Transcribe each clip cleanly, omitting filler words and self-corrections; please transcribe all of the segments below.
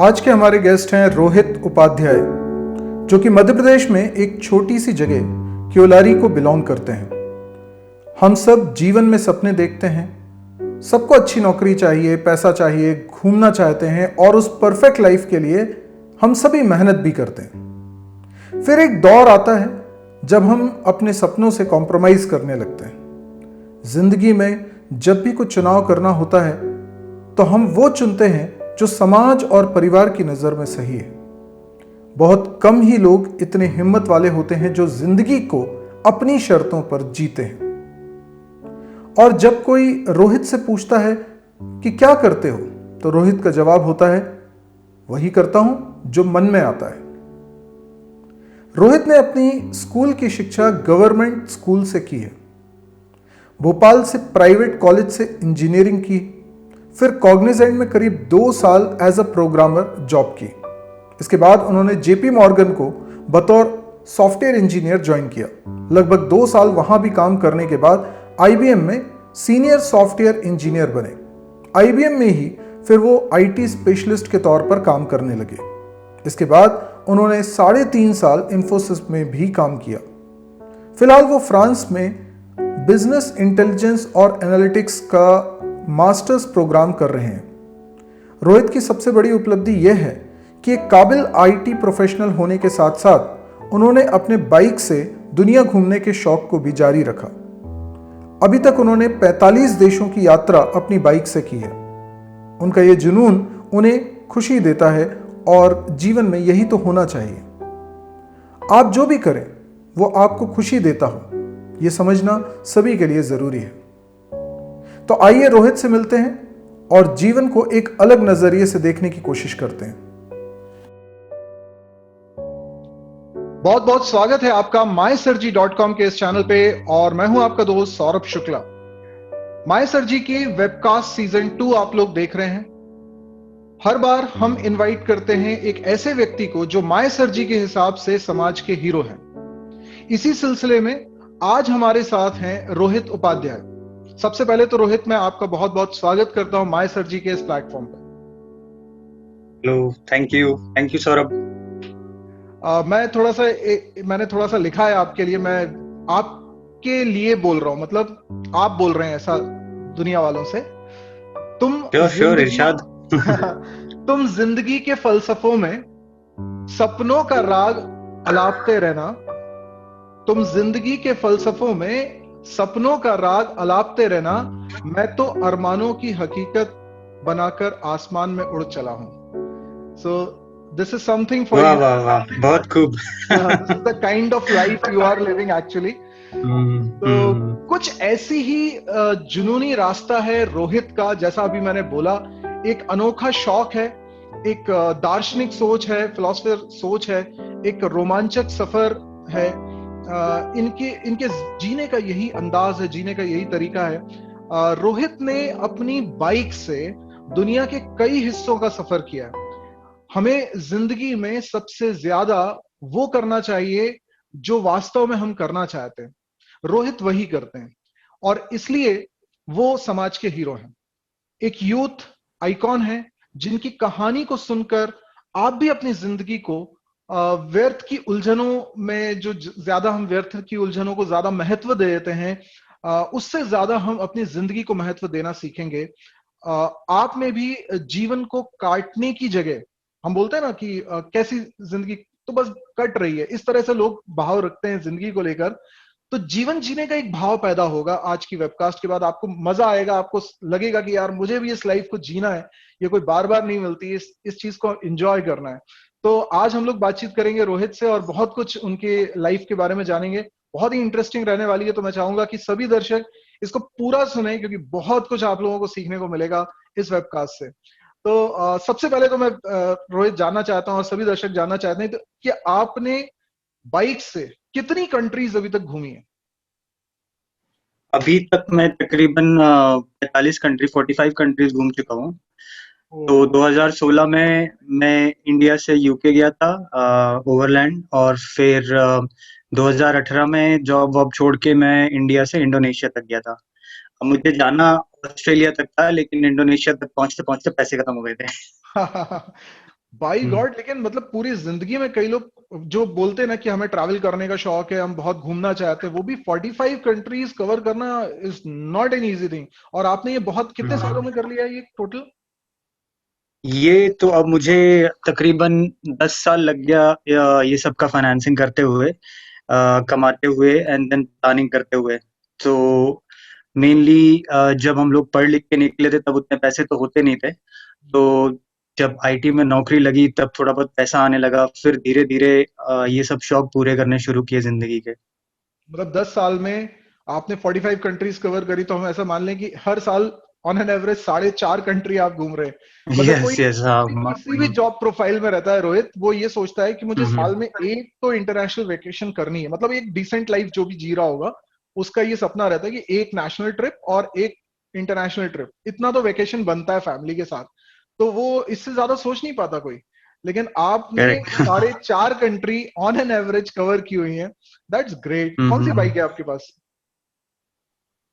आज के हमारे गेस्ट हैं रोहित उपाध्याय, जो कि मध्य प्रदेश में एक छोटी सी जगह क्योलारी को बिलोंग करते हैं। हम सब जीवन में सपने देखते हैं, सबको अच्छी नौकरी चाहिए, पैसा चाहिए, घूमना चाहते हैं और उस परफेक्ट लाइफ के लिए हम सभी मेहनत भी करते हैं। फिर एक दौर आता है जब हम अपने सपनों से कॉम्प्रोमाइज करने लगते हैं। जिंदगी में जब भी कुछ चुनाव करना होता है तो हम वो चुनते हैं जो समाज और परिवार की नज़र में सही है। बहुत कम ही लोग इतने हिम्मत वाले होते हैं जो जिंदगी को अपनी शर्तों पर जीते हैं। और जब कोई रोहित से पूछता है कि क्या करते हो, तो रोहित का जवाब होता है, वही करता हूं जो मन में आता है। रोहित ने अपनी स्कूल की शिक्षा गवर्नमेंट स्कूल से की है। भोपाल से प्राइवेट कॉलेज से इंजीनियरिंग की, फिर कॉग्निजेंट में करीब 2 साल एज अ प्रोग्रामर जॉब की। इसके बाद उन्होंने जेपी मॉर्गन को बतौर सॉफ्टवेयर इंजीनियर ज्वाइन किया। लगभग 2 साल वहां भी काम करने के बाद आईबीएम में सीनियर सॉफ्टवेयर इंजीनियर बने। आईबीएम में ही फिर वो आईटी स्पेशलिस्ट के तौर पर काम करने लगे। इसके बाद उन्होंने 3.5 साल इंफोसिस में भी काम किया। फिलहाल वो फ्रांस में बिजनेस इंटेलिजेंस और एनालिटिक्स का मास्टर्स प्रोग्राम कर रहे हैं। रोहित की सबसे बड़ी उपलब्धि यह है कि एक काबिल आईटी प्रोफेशनल होने के साथ साथ उन्होंने अपने बाइक से दुनिया घूमने के शौक को भी जारी रखा। अभी तक उन्होंने 45 देशों की यात्रा अपनी बाइक से की है। उनका यह जुनून उन्हें खुशी देता है और जीवन में यही तो होना चाहिए। आप जो भी करें वो आपको खुशी देता हो, यह समझना सभी के लिए जरूरी है। तो आइए रोहित से मिलते हैं और जीवन को एक अलग नजरिए से देखने की कोशिश करते हैं। बहुत बहुत स्वागत है आपका mysurgery.com के इस चैनल पे, और मैं हूं आपका दोस्त सौरभ शुक्ला। mysurgery की वेबकास्ट सीजन 2 आप लोग देख रहे हैं। हर बार हम इनवाइट करते हैं एक ऐसे व्यक्ति को जो mysurgery के हिसाब से समाज के हीरो हैं। इसी सिलसिले में आज हमारे साथ हैं रोहित उपाध्याय। सबसे पहले तो रोहित, मैं आपका बहुत बहुत स्वागत करता हूं mysurgery के इस प्लेटफॉर्म पर। Hello, thank you Saurabh. मैंने थोड़ा सा लिखा है आपके लिए। मैं आपके लिए बोल रहा हूं, मतलब आप बोल रहे हैं ऐसा दुनिया वालों से। तुम श्योर इरशाद। तुम जिंदगी के फलसफों में सपनों का राग अलापते रहना। तुम जिंदगी के फलसफों में सपनों का राग अलापते रहना। मैं तो अरमानों की हकीकत बनाकर आसमान में उड़ चला हूं। So this is something for वाह यू। वाह वाह, बहुत खूब। This is the kind of life you are living actually. तो कुछ ऐसी ही जुनूनी रास्ता है रोहित का, जैसा अभी मैंने बोला। एक अनोखा शौक है, एक दार्शनिक सोच है, फिलोसफर सोच है, एक रोमांचक सफर है। इनके जीने का यही अंदाज है, जीने का यही तरीका है। रोहित ने अपनी बाइक से दुनिया के कई हिस्सों का सफर किया है। हमें जिंदगी में सबसे ज्यादा वो करना चाहिए जो वास्तव में हम करना चाहते हैं। रोहित वही करते हैं और इसलिए वो समाज के हीरो हैं। एक यूथ आइकॉन है जिनकी कहानी को सुनकर आप भी अपनी जिंदगी को व्यर्थ की उलझनों में, जो ज्यादा हम व्यर्थ की उलझनों को ज्यादा महत्व दे देते हैं, उससे ज्यादा हम अपनी जिंदगी को महत्व देना सीखेंगे। आप में भी जीवन को काटने की जगह, हम बोलते हैं ना कि कैसी जिंदगी तो बस कट रही है, इस तरह से लोग भाव रखते हैं जिंदगी को लेकर। तो जीवन जीने का एक भाव पैदा होगा। आज की वेबकास्ट के बाद आपको मजा आएगा, आपको लगेगा कि यार मुझे भी इस लाइफ को जीना है, ये कोई बार बार नहीं मिलती, इस चीज को एंजॉय करना है। तो आज हम लोग बातचीत करेंगे रोहित से और बहुत कुछ उनके लाइफ के बारे में जानेंगे। बहुत ही इंटरेस्टिंग रहने वाली है। तो मैं चाहूंगा कि सभी दर्शक इसको पूरा सुने, क्योंकि बहुत कुछ आप लोगों को सीखने को मिलेगा इस वेबकास्ट से। तो सबसे पहले तो मैं रोहित जानना चाहता हूं और सभी दर्शक जानना चाहते हैं कि आपने बाइक से कितनी कंट्रीज अभी तक घूमी है? अभी तक मैं तकरीबन 45 कंट्रीज घूम चुका हूँ। तो 2016 में मैं इंडिया से यूके गया था ओवरलैंड, और फिर 2018 में जॉब वॉब छोड़ के मैं इंडिया से इंडोनेशिया तक गया था। अब मुझे जाना ऑस्ट्रेलिया तक था, लेकिन इंडोनेशिया तक पहुंचते पहुंचते पैसे खत्म हो गए थे। बाई गॉड, लेकिन मतलब पूरी जिंदगी में कई लोग जो बोलते हैं ना कि हमें ट्रैवल करने का शौक है, हम बहुत घूमना चाहते हैं, वो भी 45 कंट्रीज कवर करना is not an easy thing. और आपने ये बहुत कितने सालों में कर लिया है ये टोटल? ये तो अब मुझे तकरीबन 10 साल लग गया ये सब का फाइनेंसिंग करते हुए, कमाते हुए एंड देन प्लानिंग करते हुए। तो मेनली जब हम लोग पढ़ लिख के निकले थे तब उतने पैसे तो होते नहीं थे। तो जब आईटी में नौकरी लगी तब थोड़ा बहुत पैसा आने लगा, फिर धीरे धीरे ये सब शौक पूरे करने शुरू किए जिंदगी के। मतलब 10 साल में आपने 45 कंट्रीज कवर करी, तो हम ऐसा मान लें कि हर साल ऑन एन एवरेज 4.5 कंट्री आप घूम रहे हैं। मतलब यस कोई यस हाँ। किसी भी जॉब प्रोफाइल में रहता है रोहित, वो ये सोचता है कि मुझे हम्म, साल में एक तो इंटरनेशनल वेकेशन करनी है। मतलब एक डिसेंट लाइफ जो भी जी रहा होगा, उसका ये सपना रहता है कि एक नेशनल ट्रिप और एक इंटरनेशनल ट्रिप, इतना तो वेकेशन बनता है फैमिली के साथ। तो वो इससे ज्यादा सोच नहीं पाता कोई। लेकिन आपने correct. 4.5 country on an average cover की हुई है। That's great. कौन सी बाइक है आपके पास?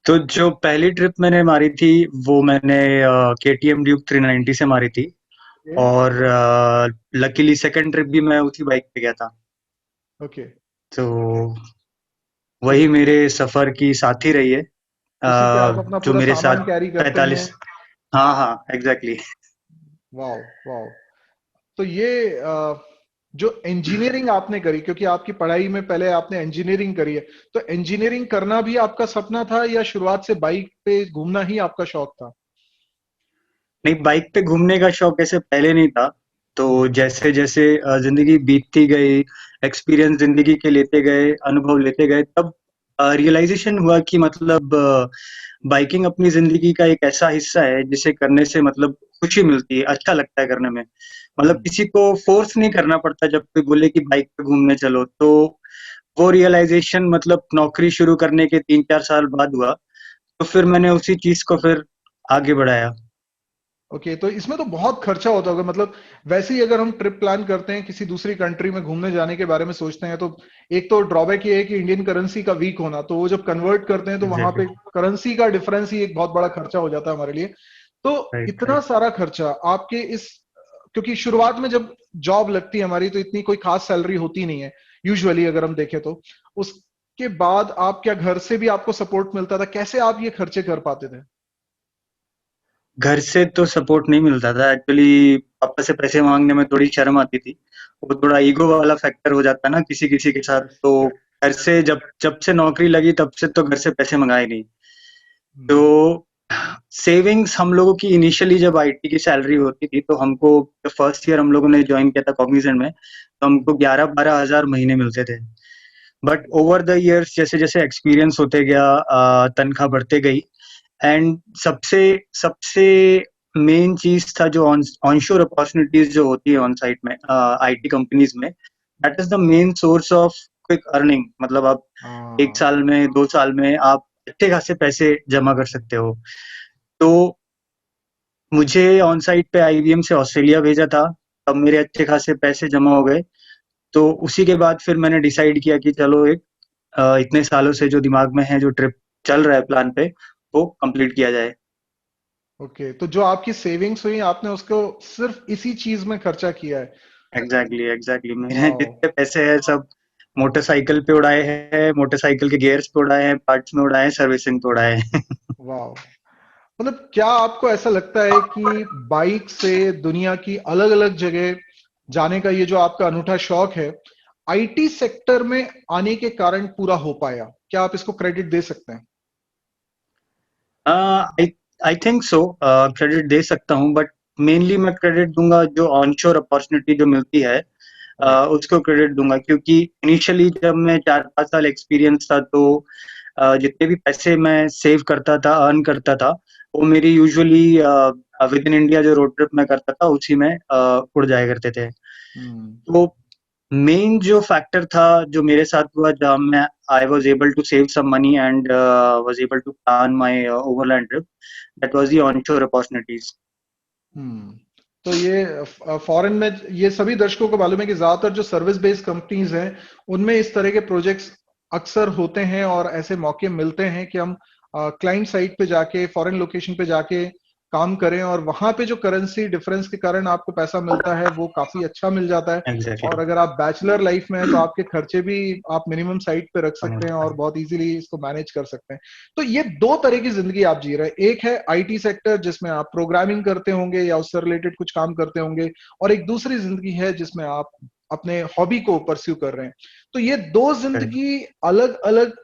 तो जो पहली ट्रिप मैंने मारी थी वो मैंने केटीएम ड्यूक 390 से मारी थी। ओके। और लकीली सेकंड ट्रिप भी मैं उसी बाइक पे गया था। ओके। तो वही मेरे सफर की साथी रही है, उसी पे आप अपना जो पूरा मेरे सामान साथ कैरी करते हैं। 45। हाँ हाँ एग्जैक्टली। वाओ। वाओ। तो ये जो इंजीनियरिंग आपने करी, क्योंकि आपकी पढ़ाई में पहले आपने इंजीनियरिंग करी है, तो इंजीनियरिंग करना भी आपका सपना था या शुरुआत से बाइक पे घूमना ही आपका शौक था? नहीं, बाइक पे घूमने का शौक ऐसे पहले नहीं था। तो जैसे जैसे जिंदगी बीतती गई, एक्सपीरियंस जिंदगी के लेते गए, अनुभव लेते गए, तब रियलाइजेशन हुआ कि मतलब बाइकिंग अपनी जिंदगी का एक ऐसा हिस्सा है जिसे करने से मतलब खुशी मिलती है, अच्छा लगता है करने में। मतलब हम्म। किसी को फोर्स नहीं करना पड़ता जब कोई बोले कि बाइक पे घूमने चलो। तो वो रियलाइजेशन मतलब नौकरी शुरू करने के 3-4 साल बाद हुआ। तो फिर मैंने उसी चीज को फिर आगे बढ़ाया। ओके, तो इसमें तो बहुत खर्चा होता होगा। मतलब वैसे ही अगर हम ट्रिप प्लान करते हैं, किसी दूसरी कंट्री में घूमने जाने के बारे में सोचते हैं, तो एक तो ड्रॉबैक ये है कि इंडियन करेंसी का वीक होना, तो वो जब कन्वर्ट करते हैं तो वहां एग्जैक्टली। पे करेंसी का डिफरेंस ही एक बहुत बड़ा खर्चा हो जाता है हमारे लिए। तो राइट इतना राइट। सारा खर्चा आपके इस, क्योंकि शुरुआत में जब जॉब लगती है हमारी तो इतनी कोई खास सैलरी होती नहीं है यूजुअली, अगर हम देखें तो। उसके बाद आप क्या घर से भी आपको सपोर्ट मिलता था? कैसे आप ये खर्चे कर पाते थे? घर से तो सपोर्ट नहीं मिलता था एक्चुअली। पापा से पैसे मांगने में थोड़ी शर्म आती थी। वो थोड़ा ईगो वाला फैक्टर हो जाता है ना किसी किसी के साथ। तो घर से जब जब से नौकरी लगी तब से तो घर से पैसे मंगाए नहीं। तो हम्म। सेविंग्स हम लोगों की इनिशियली जब आईटी की सैलरी होती थी तो हमको, फर्स्ट ईयर हम लोगों ने ज्वाइन किया था कॉग्निजेंट में, तो हमको 11-12 हजार महीने मिलते थे। बट ओवर द इयर्स जैसे जैसे एक्सपीरियंस होते गया, तनख्वाह बढ़ते गई। एंड सबसे सबसे मेन चीज था जो ऑनशोर अपॉर्चुनिटीज जो होती है ऑन साइट में आईटी कंपनीज में, that is the main source of quick earning. मतलब आप एक हाँ। साल में 2 साल में आप अच्छे खासे पैसे जमा कर सकते हो। तो मुझे ऑन साइट पे आईबीएम से ऑस्ट्रेलिया भेजा था, तब मेरे अच्छे खासे पैसे जमा हो गए। तो उसी के बाद फिर मैंने डिसाइड किया कि चलो एक इतने सालों से जो दिमाग में है, जो ट्रिप चल रहा है प्लान पे, वो कंप्लीट किया जाए। ओके, तो जो आपकी सेविंग्स हुई आपने उसको सिर्फ इसी चीज में खर्चा किया है? Exactly exactly. मैंने वाओ। जितने पैसे हैं सब मोटरसाइकिल पे उड़ाए हैं, मोटरसाइकिल के गियर्स पे उड़ाए हैं, पार्ट्स में उड़ाए हैं, सर्विसिंग पे उड़ाए हैं। वाओ। मतलब क्या आपको ऐसा लगता है कि बाइक से दुनिया की अलग अलग जगह जाने का ये जो आपका अनूठा शौक है, आईटी सेक्टर में आने के कारण पूरा हो पाया? क्या आप इसको क्रेडिट दे सकते हैं? आई आई थिंक सो, क्रेडिट दे सकता हूँ, बट मेनली मैं क्रेडिट दूंगा जो ऑनशोर अपॉर्चुनिटी जो मिलती है, राइट। उसको क्रेडिट दूंगा। क्योंकि इनिशियली जब मैं 4-5 साल एक्सपीरियंस था तो जितने भी पैसे मैं सेव करता था, अर्न करता था, वो मेरी यूजुअली विद इन इंडिया जो रोड ट्रिप मैं करता था उसी में उड़ जाया करते थे। हम्म। तो मेन जो फैक्टर था जो मेरे साथ हुआ, जब मैं I was able to save some money and was able to plan my overland trip, that was the onshore opportunities. Hmm. तो ये फॉरेन में ये सभी दर्शकों को मालूम है कि ज्यादातर जो सर्विस बेस्ड कंपनीज हैं, उनमें इस तरह के प्रोजेक्ट्स अक्सर होते हैं और ऐसे मौके मिलते हैं कि हम क्लाइंट साइट पे जाके, फॉरेन लोकेशन पे जाके काम करें, और वहां पे जो करेंसी डिफरेंस के कारण आपको पैसा मिलता है वो काफी अच्छा मिल जाता है। एग्जैक्टली। और अगर आप बैचलर लाइफ में हैं तो आपके खर्चे भी आप मिनिमम साइड पे रख सकते हैं और exactly. बहुत इजीली इसको मैनेज कर सकते हैं। तो ये दो तरह की जिंदगी आप जी रहे हैं, एक है आईटी सेक्टर जिसमें आप प्रोग्रामिंग करते होंगे या उससे रिलेटेड कुछ काम करते होंगे, और एक दूसरी जिंदगी है जिसमें आप अपने हॉबी को परस्यू कर रहे हैं। तो ये दो Correct. जिंदगी अलग अलग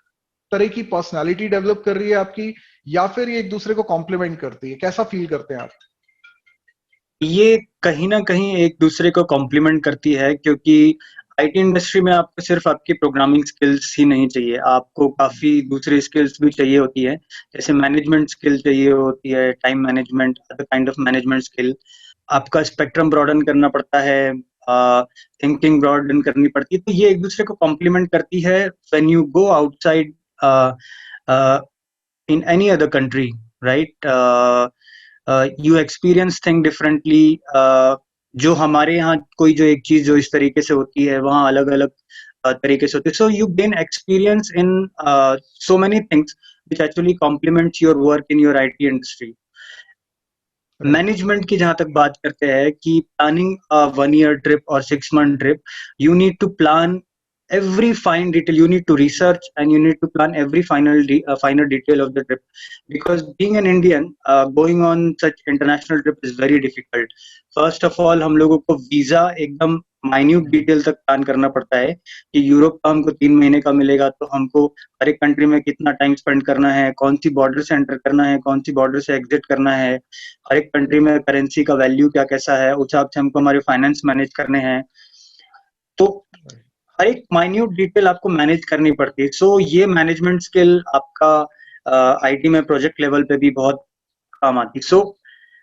तरह की पर्सनालिटी डेवलप कर रही है आपकी, या फिर ये एक दूसरे को कॉम्प्लीमेंट करती है? कैसा फील करते हैं आप? ये कहीं ना कहीं एक दूसरे को कॉम्प्लीमेंट करती है, क्योंकि आईटी इंडस्ट्री में आपको सिर्फ आपकी प्रोग्रामिंग स्किल्स ही नहीं चाहिए, आपको काफी दूसरी स्किल्स भी चाहिए होती है। जैसे मैनेजमेंट स्किल चाहिए होती है, time management, other kind of management skill. आपका स्पेक्ट्रम ब्रॉडन करना पड़ता है, थिंकिंग ब्रॉडन करनी पड़ती है। तो ये एक दूसरे को कॉम्प्लीमेंट करती है। When you go outside in any other country, right, you experience thing differently. जो हमारे यहाँ कोई जो एक चीज जो इस तरीके से होती है, वहाँ अलग अलग तरीके से होती है। So you gain experience in so many things which actually compliments your work in your IT industry. Management की जहां तक बात करते हैं कि प्लानिंग 1 year ट्रिप और 6 month trip, you need to plan every fine detail, you need to research and you need to plan every final detail of the trip, because being an Indian, going on such international trip is very difficult. First of all, हम लोगों को visa एकदम minute detail तक plan करना पड़ता है कि Europe का हमको 3 महीने का मिलेगा, तो हमको हर एक कंट्री में कितना टाइम स्पेंड करना है, कौन सी बॉर्डर से एंटर करना है, कौन सी बॉर्डर से एग्जिट करना है, हर एक कंट्री में करेंसी का वैल्यू क्या कैसा है, उस हिसाब से हमको हमारे फाइनेंस मैनेज करने हैं। तो हर एक माइन्यूट डिटेल आपको मैनेज करनी पड़ती है। सो ये मैनेजमेंट स्किल आपका आईटी में प्रोजेक्ट लेवल पे भी बहुत काम आती है। सो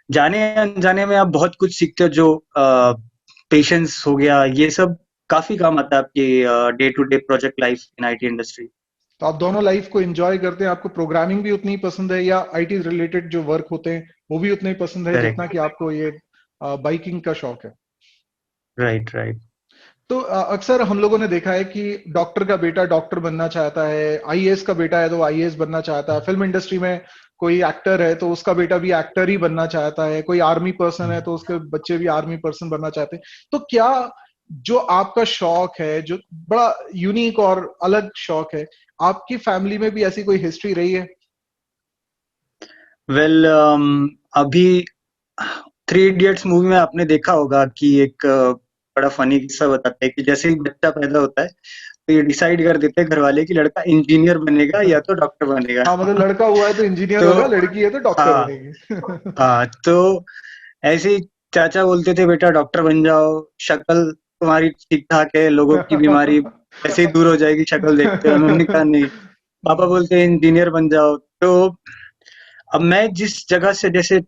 जाने अनजाने में आप बहुत कुछ सीखते हो, जो पेशेंस हो गया, ये सब काफी काम आता है आपकी day to day project life in IT industry. तो आप दोनों लाइफ को एंजॉय करते हैं? आपको प्रोग्रामिंग भी उतनी ही पसंद है, या आईटी रिलेटेड जो वर्क होते हैं वो भी उतने ही पसंद है जितना करेक्ट। कि आपको ये बाइकिंग का शौक है? Right right. तो अक्सर हम लोगों ने देखा है कि डॉक्टर का बेटा डॉक्टर बनना चाहता है, आईएएस का बेटा है तो आईएएस बनना चाहता है, फिल्म इंडस्ट्री में कोई एक्टर है तो उसका बेटा भी एक्टर ही बनना चाहता है, कोई आर्मी पर्सन है तो उसके बच्चे भी आर्मी पर्सन बनना चाहते हैं। तो क्या जो आपका शौक है, जो बड़ा यूनिक और अलग शौक है, आपकी फैमिली में भी ऐसी कोई हिस्ट्री रही है? वेल, अभी 3 Idiots मूवी में आपने देखा होगा कि एक बड़ा फनी किस्सा बताते हैं कि जैसे ही बच्चा पैदा होता है तो ये डिसाइड कर देते हैं घर वाले कि लड़का इंजीनियर बनेगा या तो डॉक्टर बनेगा। हाँ, मतलब लड़का हुआ है तो इंजीनियर तो होगा, लड़की है तो डॉक्टर हाँ बनेगी। हाँ, तो ऐसे ही चाचा बोलते थे बेटा डॉक्टर बन जाओ, शक्ल तुम्हारी ठीक ठाक है, लोगों की बीमारी ऐसे ही दूर हो जाएगी शक्ल देखते हुए। हमने कहा नहीं। पापा बोलते हैं इंजीनियर बन जाओ। तो अब मैं जिस जगह से जैसे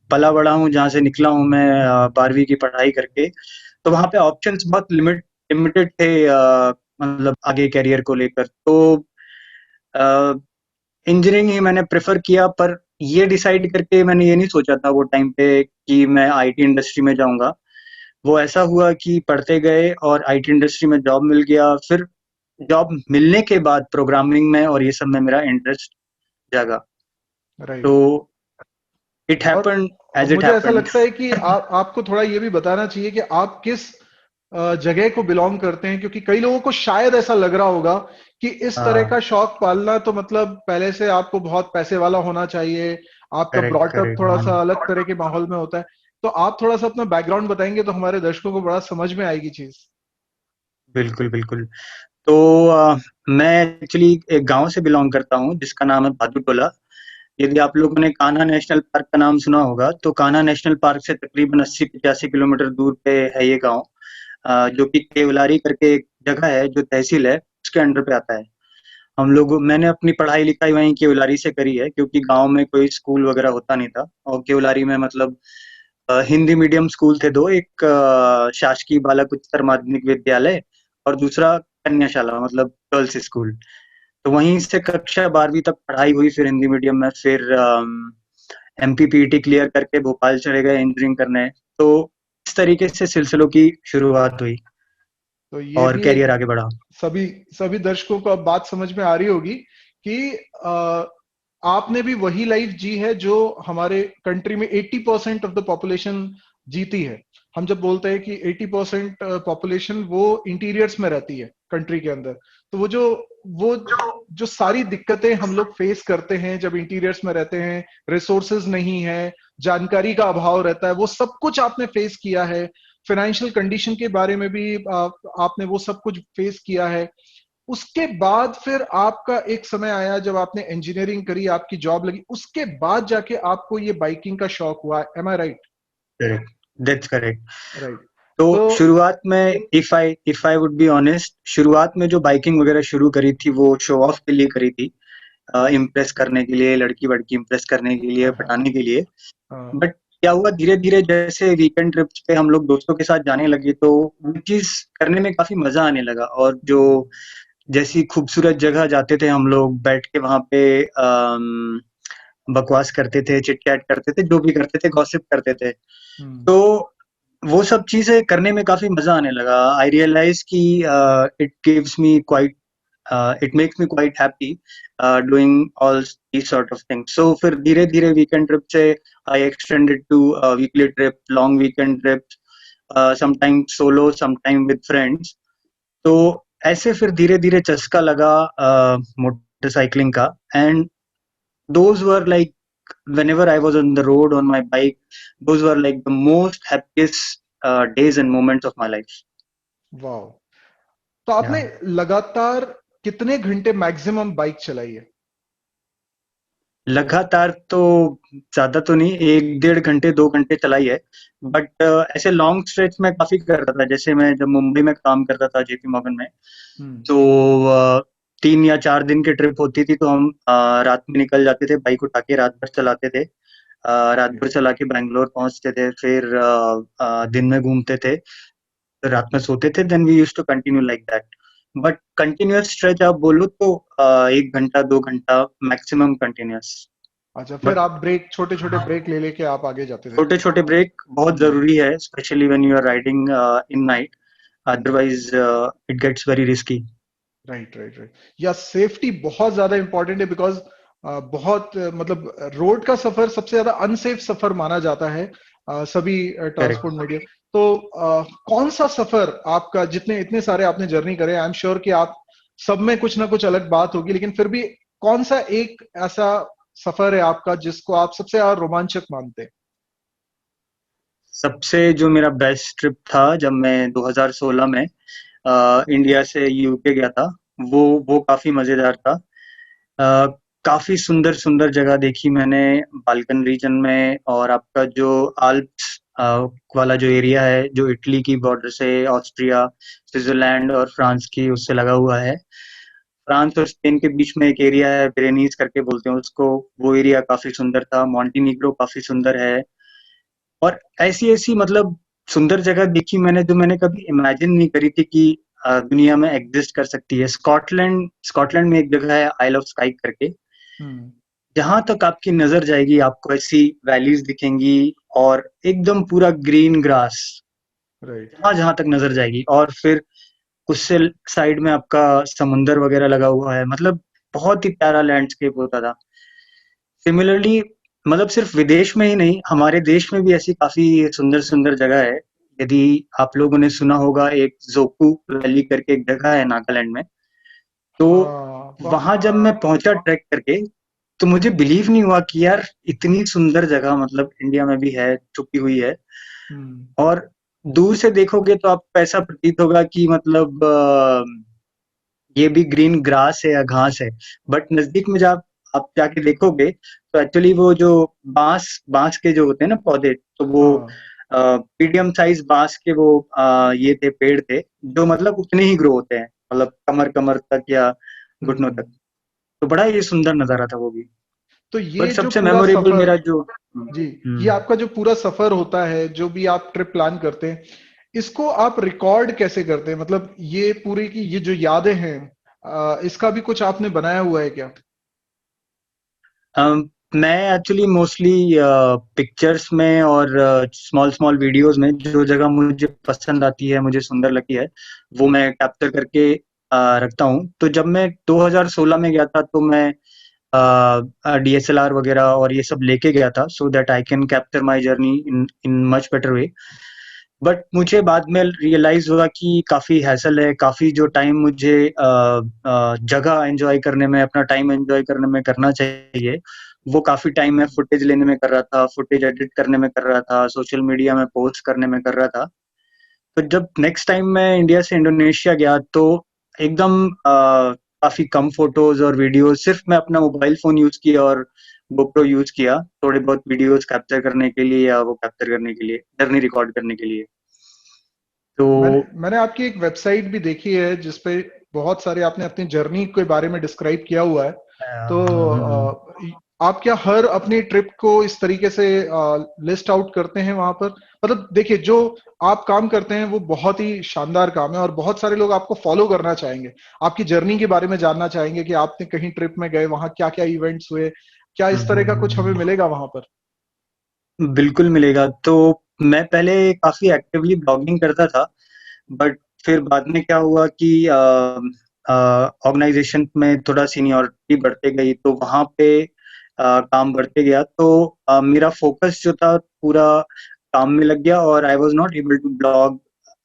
पला बड़ा हूँ, जहाँ से निकला हूँ मैं 12वीं की पढ़ाई करके, तो वहाँ पे ऑप्शंस बहुत लिमिटेड थे, मतलब आगे करियर को लेकर। तो इंजीनियरिंग ही मैंने प्रेफर किया, पर ये डिसाइड करके मैंने ये नहीं सोचा था वो टाइम पे कि मैं आईटी इंडस्ट्री में जाऊंगा। वो ऐसा हुआ कि पढ़ते गए और आईटी इंडस्ट्री में जॉब मिल गया। फिर जॉब मिलने के बाद प्रोग्रामिंग में और ये सब में मेरा इंटरेस्ट जागा। तो राइट। इट और हैपेंड एज इट मुझे ऐसा हैपेंड। लगता है कि आपको थोड़ा ये भी बताना चाहिए कि आप किस जगह को बिलोंग करते हैं, क्योंकि कई लोगों को शायद ऐसा लग रहा होगा कि इस तरह का हाँ, शौक पालना तो मतलब पहले से आपको बहुत पैसे वाला होना चाहिए, आपका करेक्ट ब्रॉटअप करेक्ट। थोड़ा सा अलग तरह के माहौल में होता है। तो आप थोड़ा सा अपना बैकग्राउंड बताएंगे तो हमारे दर्शकों को बड़ा समझ में आएगी चीज। बिल्कुल बिल्कुल। तो मैं एक्चुअली एक गांव से बिलोंग करता हूँ जिसका नाम है भादू टोला। यदि आप लोगों ने कान्हा नेशनल पार्क का नाम सुना होगा, तो कान्हा नेशनल पार्क से तकरीबन 80-85 किलोमीटर दूर पे है ये गांव, जो कि केवलारी करके एक जगह है जो तहसील है, उसके अंडर पे आता है। मैंने अपनी पढ़ाई लिखाई वहीं केवलारी से करी है, क्योंकि गांव में कोई स्कूल वगैरह होता नहीं था। और केवलारी में मतलब हिंदी मीडियम स्कूल थे दो, एक शासकीय बालक उच्चतर माध्यमिक विद्यालय और दूसरा कन्याशाला, मतलब गर्ल्स स्कूल। तो वहीं से कक्षा 12वीं तक पढ़ाई हुई, फिर हिंदी मीडियम में। फिर एमपीपीटी क्लियर करके भोपाल चले गए इंजीनियरिंग करने। तो इस तरीके से सिलसिलों की शुरुआत हुई तो ये और भी करियर आगे बढ़ा। सभी सभी दर्शकों को अब बात समझ में आ रही होगी कि आपने भी वही लाइफ जी है जो हमारे कंट्री में 80% ऑफ द पॉपुलेशन जीती है। हम जब बोलते हैं कि 80% पॉपुलेशन वो इंटीरियर्स में रहती है कंट्री के अंदर, तो वो जो सारी दिक्कतें हम लोग फेस करते हैं जब इंटीरियर्स में रहते हैं, रिसोर्सेज नहीं है, जानकारी का अभाव रहता है, वो सब कुछ आपने फेस किया है। फाइनेंशियल कंडीशन के बारे में भी आपने वो सब कुछ फेस किया है। उसके बाद फिर आपका एक समय आया जब आपने इंजीनियरिंग करी, आपकी जॉब लगी, उसके बाद जाके आपको ये बाइकिंग का शौक हुआ। Am I right? Correct, that's correct. Right. तो तो शुरुआत में if I would be honest, शुरुआत में जो बाइकिंग वगैरह शुरू करी थी वो शो ऑफ के लिए करी थी, इम्प्रेस करने के लिए, लड़की वड़की इम्प्रेस करने के लिए, हाँ, पटाने के लिए। हाँ, बट क्या हुआ, धीरे धीरे जैसे वीकेंड ट्रिप्स पे हम लोग दोस्तों के साथ जाने लगे तो वो चीज करने में काफी मजा आने लगा। और जो जैसी खूबसूरत जगह जाते थे हम लोग, बैठ के वहां पे बकवास करते थे, चिट चैट करते थे, जो भी करते थे, गॉसिप करते थे। हम्म, तो वो सब चीजें करने में काफी मजा आने लगा। आई रियलाइज कि it gives me quite it makes me quite happy doing all these sort of things. So फिर धीरे धीरे वीकेंड ट्रिप से I extended to weekly trip, long weekend trips, sometime solo, sometime with friends. तो ऐसे फिर धीरे धीरे चस्का लगा मोटरसाइकिलिंग का। And those were like, whenever I was on the road on my bike, those were like the most happiest days and moments of my life. वाह। तो आपने Yeah. लगातार कितने घंटे मैक्सिमम बाइक चलाई है? लगातार तो ज्यादा तो नहीं, 1 1.5 घंटे 2 घंटे चलाई है। बट ऐसे लॉन्ग स्ट्रेच में काफी करता था। जैसे मैं जब मुंबई में काम करता था जेपी मॉर्गन में, हम्म, तो 3 या 4 दिन की ट्रिप होती थी, तो हम रात में निकल जाते थे, बाइक उठा के रात भर चलाते थे। रात भर चला के बैंगलोर पहुंचते थे, फिर दिन में घूमते थे, फिर रात में सोते थे। Then we used to continue like that. But continuous stretch आप बोलो तो 1 घंटा 2 घंटा मैक्सिमम कंटिन्यूअस। अच्छा, फिर बट आप ब्रेक, छोटे छोटे ब्रेक ले लेके आप आगे जाते थे? छोटे छोटे ब्रेक बहुत हम्म, जरूरी है, specially when you are riding in night, otherwise it gets very risky. Right, right, right. या सेफ्टी बहुत ज्यादा इंपॉर्टेंट है, बिकॉज बहुत मतलब रोड का सफर सबसे ज्यादा अनसेफ सफर माना जाता है सभी ट्रांसपोर्ट करेक्ट। मीडिया। तो कौन सा सफर आपका, जितने इतने सारे आपने जर्नी करे, आई एम श्योर कि आप सब में कुछ ना कुछ अलग बात होगी, लेकिन फिर भी कौन सा एक ऐसा सफर है आपका जिसको आप सबसे ज्यादा रोमांचक मानते हैं? सबसे जो मेरा बेस्ट ट्रिप था, जब मैं 2016 में इंडिया से यूके गया था, वो काफी मजेदार था। अ, काफी सुंदर सुंदर जगह देखी मैंने बाल्कन रीजन में। और आपका जो आल्प्स वाला जो एरिया है, जो इटली की बॉर्डर से ऑस्ट्रिया, स्विट्जरलैंड और फ्रांस की उससे लगा हुआ है, फ्रांस और स्पेन के बीच में एक एरिया है, पिरेनीज करके बोलते हैं उसको। वो एरिया काफी सुंदर था। मॉन्टीनीग्रो काफी सुंदर है। और ऐसी ऐसी मतलब सुंदर जगह देखी मैंने जो मैंने कभी इमेजिन नहीं करी थी कि दुनिया में एग्जिस्ट कर सकती है। स्कॉटलैंड स्कॉटलैंड में एक जगह है आइल ऑफ स्काइक करके। हम्म, जहां तक आपकी नजर जाएगी आपको ऐसी वैलीज दिखेंगी, और एकदम पूरा ग्रीन ग्रास राइट। जहां जहां तक नजर जाएगी। और फिर उससे साइड में आपका समुंदर वगैरह लगा हुआ है। मतलब बहुत ही प्यारा लैंडस्केप होता था। सिमिलरली मतलब सिर्फ विदेश में ही नहीं, हमारे देश में भी ऐसी काफी सुंदर सुंदर जगह है। यदि आप लोगों ने सुना होगा, एक जोकू वैली करके एक जगह है नागालैंड में। तो हाँ, वाह। वहां जब मैं पहुंचा ट्रैक करके, तो मुझे बिलीव नहीं हुआ कि यार इतनी सुंदर जगह मतलब इंडिया में भी है, छुपी हुई है। हम्म, और दूर से देखोगे तो आपको ऐसा प्रतीत होगा कि मतलब ये भी ग्रीन ग्रास है या घास है। बट नजदीक में जब आप जाके देखोगे तो एक्चुअली वो जो बांस बांस के जो होते हैं ना पौधे, तो वो हाँ, मीडियम साइज बांस के वो ये थे, पेड़ थे, जो मतलब उतने ही ग्रो होते हैं, मतलब कमर कमर तक या घुटनों तक। हम्म। तो बड़ा ही सुंदर नजारा था वो भी। तो बट ये जो सबसे पूरा मेमोरेबल सफर, मेरा जो जी, ये आपका जो पूरा सफर होता है, जो भी आप ट्रिप प्लान करते हैं, इसको आप रिकॉर्ड कैसे करते हैं? मतलब ये पूरी की ये जो यादें हैं, इसका भी कुछ आपने बनाया हुआ है क्या? मैं एक्चुअली मोस्टली पिक्चर्स में और स्मॉल स्मॉल वीडियोस में जो जगह मुझे पसंद आती है, मुझे सुंदर लगती है, वो मैं कैप्चर करके रखता हूँ। तो जब मैं 2016 में गया था, तो मैं DSLR वगैरह और ये सब लेके गया था, so that I can capture my journey in much better way. But मुझे बाद में रियलाइज हुआ कि काफी हैसल है, काफी जो टाइम मुझे जगह एंजॉय करने में, अपना टाइम एंजॉय करने में करना चाहिए, वो काफी टाइम मैं फुटेज लेने में कर रहा था, फुटेज एडिट करने में कर रहा था, सोशल मीडिया में पोस्ट करने में कर रहा था। तो जब नेक्स्ट टाइम मैं इंडिया से इंडोनेशिया गया तो एकदम काफी कम फोटोज और वीडियोस, सिर्फ मैं अपना मोबाइल फोन यूज किया और गोप्रो यूज किया थोड़े बहुत वीडियोस कैप्चर करने के लिए, या वो कैप्चर करने के लिए, जर्नी रिकॉर्ड करने के लिए। तो मैंने आपकी एक वेबसाइट भी देखी है जिसपे बहुत सारे आपने अपनी जर्नी के बारे में डिस्क्राइब किया हुआ है। तो आप क्या हर अपनी ट्रिप को इस तरीके से लिस्ट आउट करते हैं वहां पर? मतलब देखिए, जो आप काम करते हैं वो बहुत ही शानदार काम है और बहुत सारे लोग आपको फॉलो करना चाहेंगे, आपकी जर्नी के बारे में जानना चाहेंगे कि आपने कहीं ट्रिप में गए, वहां क्या क्या इवेंट्स हुए, क्या इस तरह का कुछ हमें मिलेगा वहां पर? बिल्कुल मिलेगा। तो मैं पहले काफी एक्टिवली ब्लॉगिंग करता था, बट फिर बाद में क्या हुआ कि ऑर्गेनाइजेशन में थोड़ा सीनियरिटी बढ़ते गई, तो वहां पे काम बढ़ते गया, तो मेरा फोकस जो था पूरा काम में लग गया, और I was not able to blog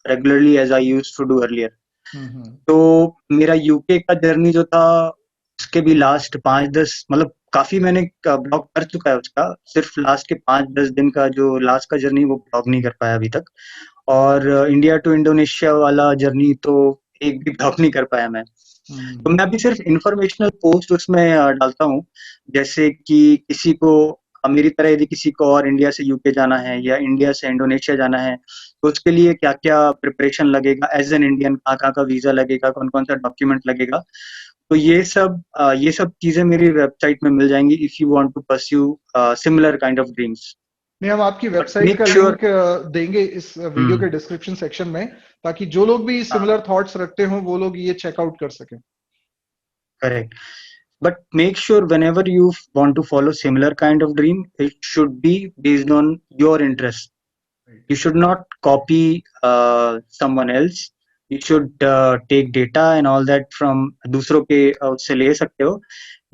regularly as I used to do earlier. Hmm. तो मेरा यूके का जर्नी जो था, उसके भी लास्ट 5-10, मतलब काफी मैंने ब्लॉग कर चुका है उसका, सिर्फ लास्ट के 5-10 दिन का जो लास्ट का जर्नी, वो ब्लॉग नहीं कर पाया अभी तक। और इंडिया टू इंडोनेशिया वाला जर्नी तो एक भी ब्लॉग नहीं कर पाया मैं। तो मैं अभी सिर्फ इंफॉर्मेशनल पोस्ट उसमें डालता हूँ, जैसे कि किसी को मेरी तरह यदि किसी को और इंडिया से यूके जाना है या इंडिया से इंडोनेशिया जाना है, तो उसके लिए क्या क्या प्रिपरेशन लगेगा एज एन इंडियन, कहाँ कहाँ का वीजा लगेगा, कौन कौन सा डॉक्यूमेंट लगेगा, तो ये सब चीजें मेरी वेबसाइट में मिल जाएंगी if you want to pursue similar kind of dreams. नहीं, हम आपकी बट वेबसाइट का मेक श्योर। लिंक देंगे इस वीडियो के डिस्क्रिप्शन सेक्शन में, ताकि जो लोग भी सिमिलर थॉट्स रखते हो वो लोग ये चेकआउट कर सकें। Correct. But make sure whenever you want to follow similar kind of dream, it should be based on your interest. You should not copy someone else. You should take data and all that from दूसरों के उससे ले सकते हो,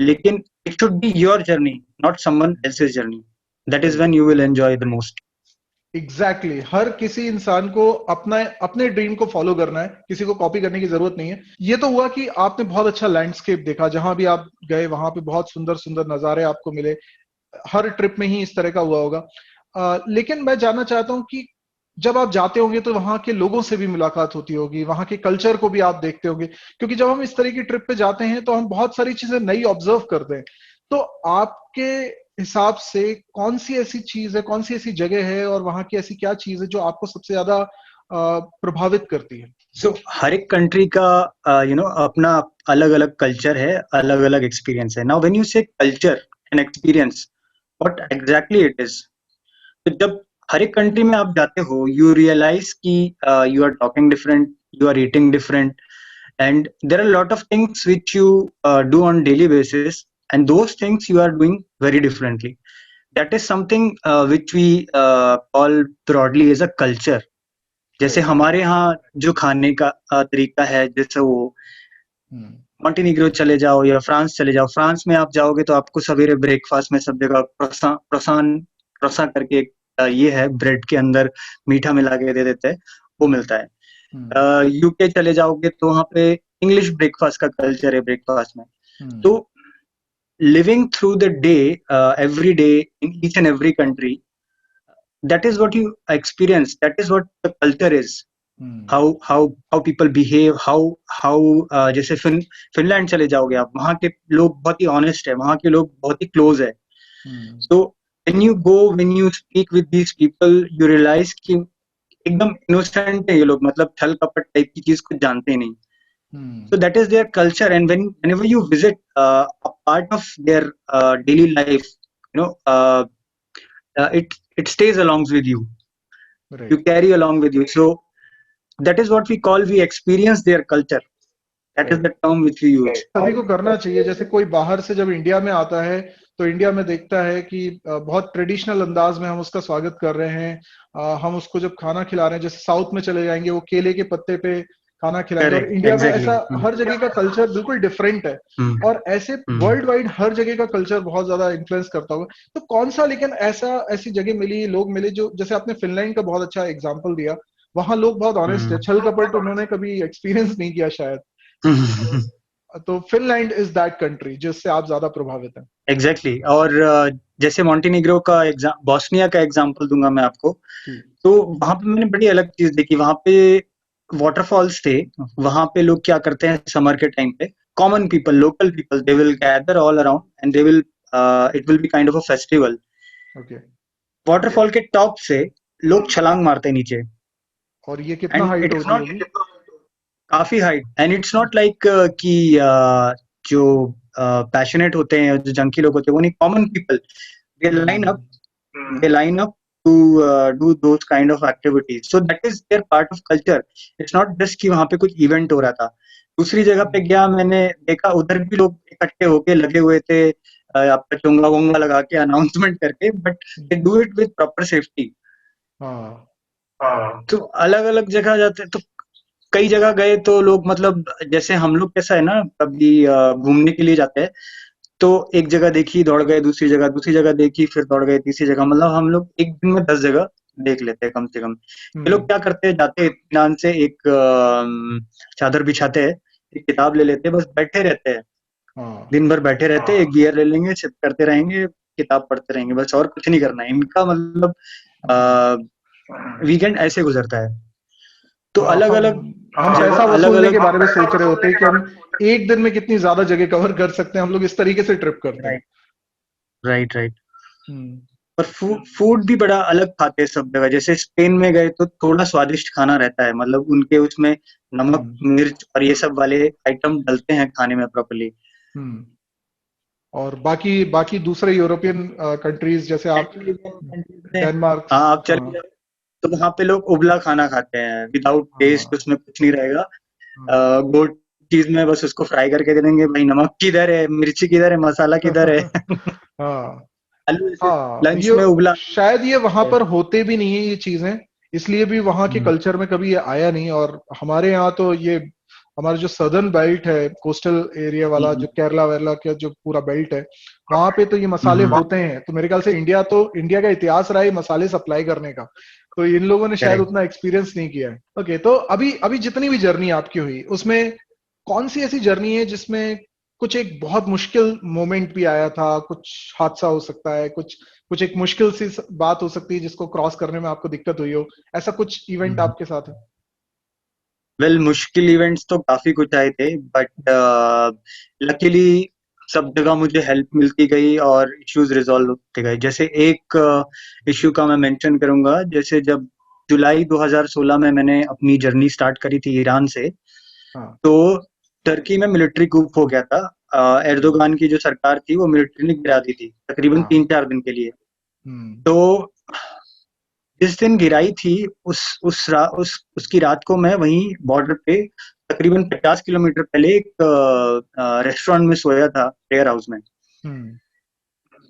लेकिन it should be your journey, not someone else's journey. That is when you will enjoy the most. Exactly हर किसी इंसान को अपना अपने ड्रीम को फॉलो करना है, किसी को कॉपी करने की जरूरत नहीं है। ये तो हुआ कि आपने बहुत अच्छा लैंडस्केप देखा, जहां भी आप गए वहां पे बहुत सुंदर सुंदर नजारे आपको मिले। हर ट्रिप में ही इस तरह का हुआ होगा। लेकिन मैं जानना चाहता हूँ कि जब आप जाते होंगे तो वहां के लोगों से भी मुलाकात होती होगी, वहां के कल्चर को भी आप देखते होंगे, क्योंकि जब हम इस तरह की ट्रिप पे जाते हैं तो हम बहुत सारी चीजें नई ऑब्जर्व करते हैं। तो आपके हिसाब से कौन सी ऐसी चीज है, कौन सी ऐसी जगह है और वहां की ऐसी क्या चीज है जो आपको सबसे ज्यादा प्रभावित करती है? So हर एक कंट्री का अपना अलग अलग कल्चर है, अलग अलग एक्सपीरियंस है। Now when you say culture and experience, what exactly it is? तो जब हर एक कंट्री में आप जाते हो, यू रियलाइज कि you are talking different, you are eating different, and there are a lot of things which you do on daily basis, and those things you are doing very differently. That is something which we call broadly as a culture. जैसे हमारे यहाँ जो खाने का तरीका है, जैसे वो मॉन्टेनिग्रो चले जाओ या फ्रांस चले जाओ, फ्रांस में आप जाओगे तो आपको सवेरे ब्रेकफास्ट में सब जगह क्रोसान करके एक ये है, ब्रेड के अंदर मीठा मिला के दे देते हैं, वो मिलता है। यूके चले जाओगे तो वहाँ पे इंग्लिश ब्रेकफास्ट का कल्चर है ब्रेकफास्ट में। तो living through the day, every day in each and every country, that is what you experience, that is what the culture is. how people behave, how जैसे फिनलैंड चले जाओगे आप, वहाँ के लोग बहुत ही ऑनेस्ट है, वहाँ के लोग बहुत ही क्लोज है। so when you speak with these people, you realize कि एकदम इनोसेंट है ये लोग, मतलब छल कपट टाइप की चीज कुछ जानते ही नहीं। so that is their culture, and whenever you visit a part of their daily life, you know it stays along with you. Right. You carry along with you. So that is what we call, we experience their culture. That is the term which we use. सभी को करना चाहिए। जैसे कोई बाहर से जब India में आता है तो इंडिया में देखता है कि बहुत ट्रेडिशनल अंदाज में हम उसका स्वागत कर रहे हैं, हम उसको जब खाना खिला रहे हैं, जैसे साउथ में चले जाएंगे वो केले के पत्ते पे खाना खिलाएंगे। और करेक्ट, इंडिया में एग्जैक्टली। ऐसा हर जगह का कल्चर बिल्कुल डिफरेंट है, और ऐसे वर्ल्ड वाइड हर जगह का कल्चर बहुत ज्यादा इन्फ्लुएंस करता होगा। तो कौन सा लेकिन ऐसी जगह मिली, लोग मिले जो, जैसे आपने फिनलैंड का बहुत अच्छा एग्जाम्पल दिया, वहां लोग बहुत ऑनेस्ट है, छल कपट उन्होंने कभी एक्सपीरियंस नहीं किया शायद। तो फिनलैंड इज दैट कंट्री जिससे आप ज्यादा प्रभावित हैं। एग्जैक्टली। और जैसे मॉन्टेनिग्रो का एग्जाम, बॉस्निया का एग्जांपल दूंगा मैं आपको। जी। तो वहां पे मैंने बड़ी अलग चीज देखी। वहां पे वाटरफॉल्स थे। वहां पे लोग क्या करते हैं समर के टाइम पे, common people, local people, they will gather all around and they will, it will be kind of a festival. Okay. Waterfall के टॉप से लोग छलांग मारते हैं नीचे। और ये कितना एंड हाइट इट इज होती नॉट होगी? काफी height, and it's not like कि जो पैशनेट होते हैं, जो जंकी लोग होते हैं, वो नहीं, common people, they line up, they line up to do those kind of activities, so that is their part of culture. It's not just कि वहां पे कुछ इवेंट हो रहा था। दूसरी जगह पे गया, मैंने देखा उधर भी लोग इकट्ठे होके लगे हुए थे, आपका चोंगा वोंगा लगा के अनाउंसमेंट करके, but they do it with proper safety. हाँ। तो अलग अलग जगह जाते हैं, तो कई जगह गए तो लोग, मतलब जैसे हम लोग कैसा है ना, कभी घूमने के लिए जाते हैं तो एक जगह देखी दौड़ गए, दूसरी जगह देखी फिर दौड़ गए, तीसरी जगह, मतलब हम लोग एक दिन में 10 जगह देख लेते हैं कम से कम। ये लोग क्या करते हैं, जाते हैं इत्मीनान से, एक चादर बिछाते हैं, एक किताब ले लेते हैं, बस बैठे रहते हैं, हाँ। दिन भर बैठे रहते हैं, एक गियर ले लेंगे, सिप करते रहेंगे, किताब पढ़ते रहेंगे, बस और कुछ नहीं करना है इनका। मतलब वीकेंड ऐसे गुजरता है। तो हाँ, अलग अलग हम जगह, पैसा अलग वसूलने के अलग। बारे में सोच रहे होते हैं कि हम एक दिन में कितनी ज्यादा जगह कवर कर सकते हैं, हम लोग इस तरीके से ट्रिप करते हैं। Right, right, right. हम्म। और फूड भी बड़ा अलग खाते हैं सब जगह। जैसे स्पेन में गए तो थोड़ा स्वादिष्ट खाना रहता है, मतलब उनके उसमें नमक हम्म। मिर्च और ये सब वाले आइटम डलते हैं खाने में प्रॉपर्ली। हम्म। और बाकी बाकी दूसरे यूरोपियन कंट्रीज जैसे आप, डेनमार्क। हाँ, आप हाँ। चले जाओ तो वहां पे लोग उबला खाना खाते हैं, विदाउट टेस्ट, हाँ। उसमें कुछ नहीं रहेगा। हाँ। गोट चीज में बस उसको फ्राई करके दे देंगे, भाई नमक किधर है, मिर्ची किधर है, मसाला किधर है। हाँ। आलू ऐसे हाँ, लंच ये में उबला। शायद ये वहां पर होते भी नहीं है ये चीजें, इसलिए भी वहां के हम्म, कल्चर में कभी ये आया नहीं। और हमारे यहाँ तो ये हमारा जो सदर्न बेल्ट है, कोस्टल एरिया वाला, हम्म, जो केरला वेरला का जो पूरा बेल्ट है, वहां पे तो ये मसाले हम्म, होते हैं। तो मेरे ख्याल से इंडिया का इतिहास रहा है मसाले सप्लाई करने का, तो इन लोगों ने शायद करेक्ट। उतना एक्सपीरियंस नहीं किया है। ओके, तो अभी अभी जितनी भी जर्नी आपकी हुई उसमें कौन सी ऐसी जर्नी है जिसमें कुछ एक बहुत मुश्किल मोमेंट भी आया था, कुछ हादसा हो सकता है, कुछ कुछ एक मुश्किल सी बात हो सकती है जिसको क्रॉस करने में आपको दिक्कत हुई हो, ऐसा कुछ इवेंट आपके साथ है? वेल, मुश्किल इवेंट्स तो काफी कुछ आए थे, बट लकीली सब जगह मुझे हेल्प मिलती गई और इश्यूज रिजॉल्व होते गए। जैसे एक इश्यू का मैं मेंशन करूंगा, जैसे जब जुलाई 2016 में मैंने अपनी जर्नी स्टार्ट करी थी ईरान से, हाँ। तो टर्की में मिलिट्री कूप हो गया था। एर्दोगान की जो सरकार थी वो मिलिट्री ने गिरा दी थी तकरीबन हाँ। 3-4 दिन के लिए। हम्म। तो जिस दिन गिराई थी, उसकी रात को मैं वहीं बॉर्डर पे तकरीबन 50 किलोमीटर पहले एक रेस्टोरेंट में सोया था, प्रेयर हाउस में। हम्म।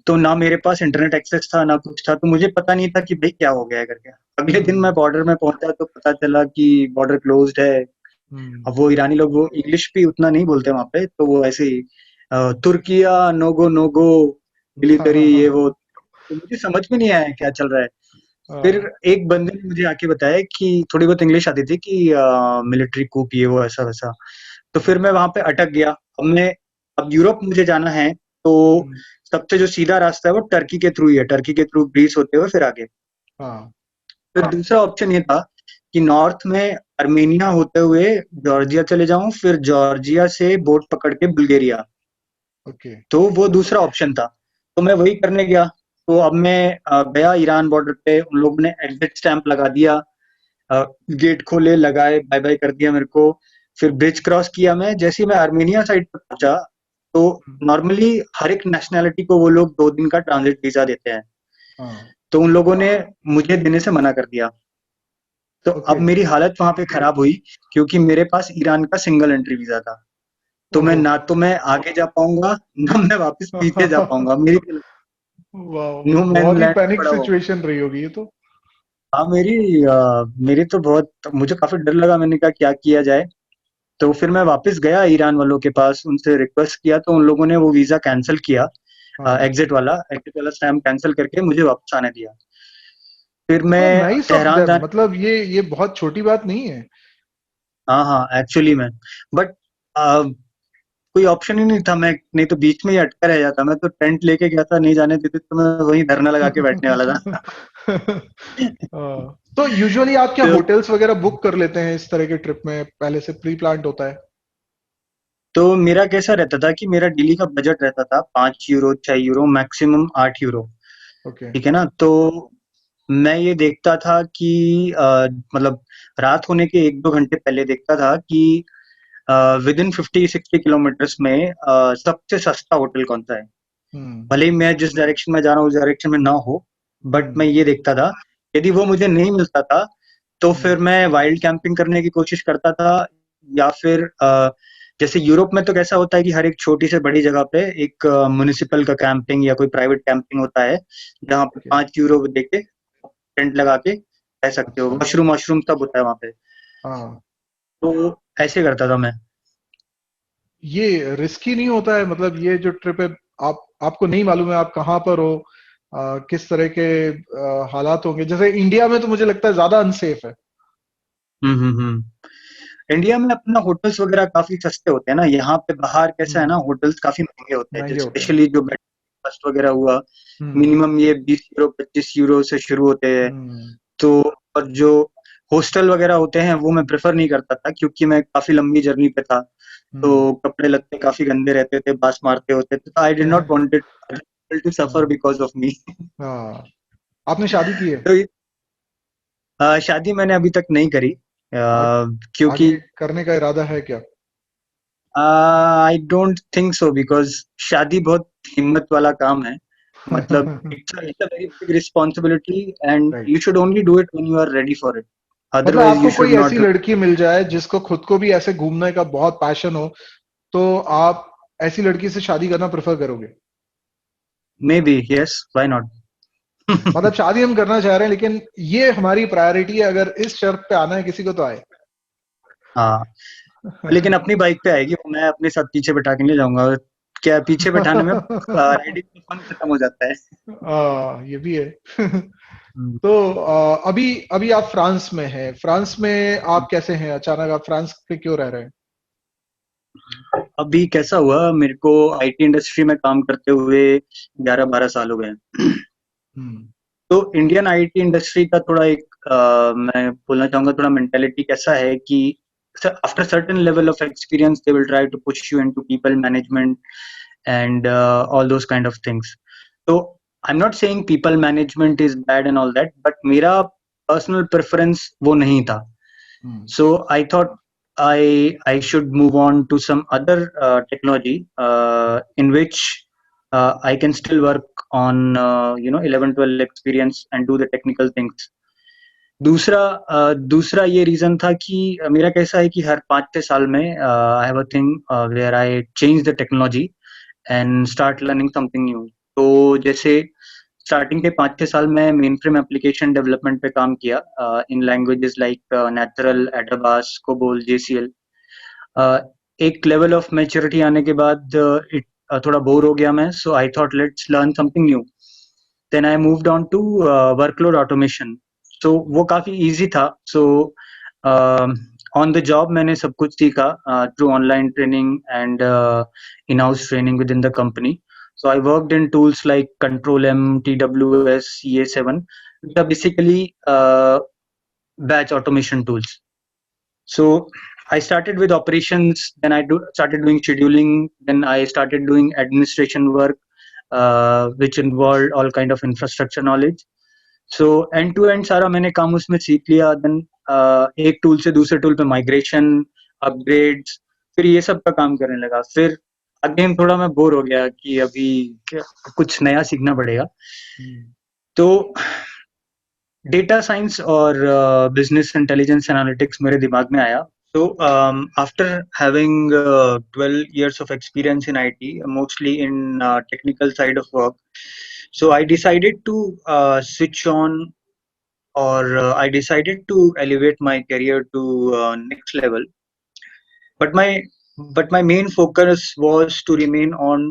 तो ना मेरे पास इंटरनेट एक्सेस था, ना कुछ था, तो मुझे पता नहीं था कि भाई क्या हो गया है करके। अगले दिन मैं हम्म। बॉर्डर में पहुंचा तो पता चला कि बॉर्डर क्लोज्ड है। हम्म। अब वो ईरानी लोग, वो इंग्लिश भी उतना नहीं बोलते वहां पे, तो वो ऐसे ही तुर्किया नोगो नोगो हाँ। मिलिट्री हाँ। ये हाँ। वो, तो मुझे समझ में नहीं आया क्या चल रहा है। फिर हाँ। एक बंदे ने मुझे आके बताया कि थोड़ी बहुत इंग्लिश आती थी कि मिलिट्री कूप ये वो ऐसा वैसा। तो फिर मैं वहां पे अटक गया। अब यूरोप मुझे जाना है, तो हम्म। सबसे जो सीधा रास्ता है वो टर्की के थ्रू ही है, टर्की के थ्रू ग्रीस होते हुए फिर आगे। हाँ। फिर दूसरा ऑप्शन ये था कि नॉर्थ में अर्मेनिया होते हुए जॉर्जिया चले जाऊं, फिर जॉर्जिया से बोट पकड़ के बुल्गारिया। ओके। तो वो दूसरा ऑप्शन था, तो मैं वही करने गया। तो अब मैं गया ईरान बॉर्डर पे, उन लोगों ने एग्जिट स्टैंप लगा दिया, गेट खोले, लगाए, बाय बाय कर दिया मेरे को। फिर ब्रिज क्रॉस किया। मैं जैसे ही मैं आर्मेनिया साइड पे पहुंचा, तो नॉर्मली हर एक नेशनैलिटी को वो लोग 2 दिन का ट्रांजिट वीजा देते हैं, हाँ। तो उन लोगों ने मुझे देने से मना कर दिया। तो अब ओके। मेरी हालत वहां पे खराब हुई, क्योंकि मेरे पास ईरान का सिंगल एंट्री वीजा था। तो मैं ओहो। ना तो मैं आगे जा पाऊंगा, ना मैं वापस पीछे जा पाऊंगा, मेरी वाह, न्यू मैन बहुत ही लैंड पैनिक पड़ा हुआ। सिचुएशन रही होगी ये तो। हाँ, मेरी तो बहुत, मुझे काफी डर लगा। मैंने कहा क्या किया जाए। तो फिर मैं वापस गया ईरान वालों के पास, उनसे रिक्वेस्ट किया, तो उन लोगों ने वो वीजा कैंसिल किया, हाँ। एग्जिट वाला स्टैम्प कैंसिल करके मुझे वापस आने दिया। फिर तो मैं नाइस ऑफ तेहरान देम, जाने, मतलब ये बहुत छोटी बात नहीं है। हाँ हाँ एक्चुअली में, बट कोई ऑप्शन ही नहीं था, मैं नहीं तो बीच में ही अटका रह जाता। मैं तो टेंट लेके गया था, नहीं जाने देते तो मैं वहीं धरना लगा के बैठने वाला था। तो यूजुअली आप क्या तो होटल्स वगैरह बुक कर लेते हैं इस तरह के ट्रिप में, पहले से प्री प्लान्ड होता है? तो मेरा कैसा रहता था कि मेरा डेली का बजट रहता था 5 euro, 6 euro, maximum 8 euro. Okay. ठीक है ना। तो मैं ये देखता था कि मतलब रात होने के 1-2 घंटे पहले देखता था कि विद इन 50-60 किलोमीटर्स में सबसे सस्ता होटल कौन सा है। हम्म। भले ही मैं जिस डायरेक्शन में जा रहा हूँ उस डायरेक्शन में ना हो, बट मैं हम्म। ये देखता था, यदि वो मुझे नहीं मिलता था तो हम्म। फिर मैं वाइल्ड कैंपिंग करने की कोशिश करता था। या फिर जैसे यूरोप में तो कैसा होता है कि हर एक छोटी से बड़ी जगह पे एक म्युनिसिपल का कैंपिंग या कोई प्राइवेट कैंपिंग होता है, जहाँ पे ओके। 5 यूरो दे के टेंट लगा के रह सकते हो, अच्छा। वॉशरूम वॉशरूम सब होता है वहाँ पे। हाँ। तो ऐसे करता था मैं। ये रिस्की नहीं होता है, मतलब ये जो ट्रिप है, आपको नहीं मालूम है आप कहाँ पर हो, किस तरह के हालात होंगे। जैसे इंडिया में तो मुझे लगता है ज्यादा अनसेफ है। हम्म। इंडिया में अपना होटल्स वगैरह काफी सस्ते होते हैं ना, यहाँ पे बाहर कैसा है ना, हम्म। होटल्स काफी महंगे होते हैं, महंगे होते हैं। स्पेशली जो ब्रेकफास्ट वगैरह हुआ, हम्म। मिनिमम ये 20 यूरो 25 यूरो से शुरू होते हैं। हम्म। तो और जो हॉस्टल वगैरह होते हैं वो मैं प्रेफर नहीं करता था, क्योंकि मैं काफी लंबी जर्नी पे था, तो हम्म। कपड़े लगते काफी गंदे रहते थे, बास मारते होते थे, तो I did not wanted to suffer हाँ। Because of me. हाँ। आपने शादी की है? तो शादी मैंने अभी तक नहीं करी, आ, क्योंकि आगे करने का इरादा है क्या? I don't think so, because शादी बहुत हिम्मत वाला काम है। मतलब it's a very big responsibility, and right. You should only do it when you are ready for it, मतलब अदरवाइज आपको यू शुड कोई ऐसी नॉट। लड़की मिल जाए जिसको खुद को भी ऐसे घूमने का बहुत पैशन हो, तो आप ऐसी लड़की से शादी करना प्रेफर करोगे? May be yes, why not. मतलब शादी हम करना चाह रहे हैं, लेकिन ये हमारी प्रायोरिटी है, अगर इस शर्त पे आना है किसी को तो आए। हाँ, लेकिन अपनी बाइक पे आएगी, मैं अपने साथ पीछे बैठा के नहीं जाऊंगा। क्या पीछे बैठाने में राइडिंग का फन खत्म हो जाता है। ये भी है। हम्म। तो अभी अभी आप फ्रांस में हैं। फ्रांस में आप कैसे हैं? अचानक आप फ्रांस पे क्यों रह रहे हैं? अभी कैसा हुआ, मेरे को आईटी इंडस्ट्री में काम करते हुए 11-12 साल हो गए हैं। हम्म। तो इंडियन आईटी इंडस्ट्री का थोड़ा एक मैं बोलना चाहूंगा, थोड़ा मेंटेलिटी कैसा है कि after certain level of experience they will try to push you into people management and all those kind of things. तो I am not saying people management is bad and all that, but मेरा personal preference वो नहीं था। हम्म। So I thought I should move on to some other technology in which I can still work on 11-12 experience and do the technical things. दूसरा ये reason था कि मेरा कैसा है कि हर 5-6 साल में I have a thing where I change the technology and start learning something new. तो जैसे स्टार्टिंग के 5-6 साल में मेन फ्रेम एप्लीकेशन डेवलपमेंट पे काम किया in languages like Natural, ADABAS, COBOL, JCL. एक लेवल ऑफ मैच्योरिटी आने के बाद थोड़ा बोर हो गया मैं, so I thought let's learn something new. Then I moved on to workload automation. So वो काफी इजी था। सो ऑन द जॉब मैंने सब कुछ सीखा through online training and in house training with in the company. So I worked in tools like Control M, TWS, CA7, which are basically batch automation tools. So I started with operations, then started doing scheduling, then I started doing administration work, which involved all kind of infrastructure knowledge. So end to end सारा मैंने काम उसमें सीख लिया। Then एक tool से दूसरे tool पे माइग्रेशन, अपग्रेड्स, फिर ये सब का काम करने लगा। फिर अगेन थोड़ा मैं बोर हो गया कि अभी कुछ नया सीखना पड़ेगा। हम्म। तो डेटा साइंस और बिजनेस इंटेलिजेंस एनालिटिक्स मेरे दिमाग में आया। So after having 12 years of experience in IT, mostly in technical side of work, so I decided to switch on, or I decided to elevate my career to next level. but my main focus was to remain on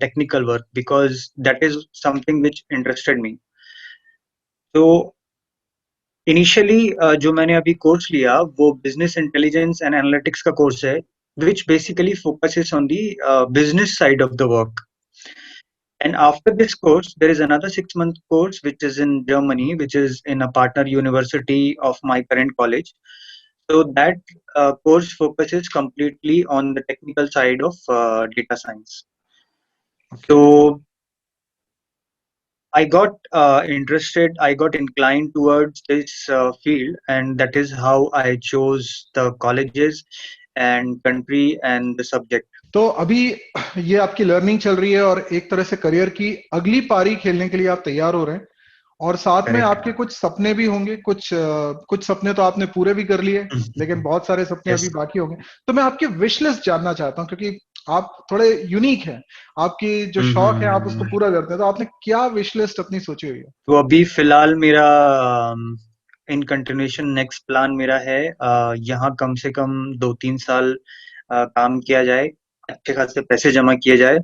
technical work because that is something which interested me. So initially जो मैंने अभी course लिया वो business intelligence and analytics का course है which basically focuses on the business side of the work. And after this course there is another 6-month course which is in Germany, which is in a partner university of my current college. So that course focuses completely on the technical side of data science. Okay. So I got interested, I got inclined towards this field, and that is how I chose the colleges and country and the subject. तो अभी ये आपकी learning चल रही है और एक तरह से करियर की अगली पारी खेलने के लिए आप तैयार हो रहे हैं, और साथ में Correct. आपके कुछ सपने भी होंगे, कुछ सपने तो आपने पूरे भी कर लिए, लेकिन बहुत सारे सपने Yes. अभी बाकी होंगे. तो मैं आपकी विश लिस्ट जानना चाहता हूँ, क्योंकि आप थोड़े यूनिक हैं, आपकी जो शौक है आप उसको पूरा करते हैं, तो आपने क्या विश लिस्ट अपनी सोची हुई है? तो अभी फिलहाल मेरा इन कंटिन्यूएशन नेक्स्ट प्लान मेरा है यहाँ कम से कम 2-3 साल काम किया जाए, अच्छे खासे पैसे जमा किए जाए,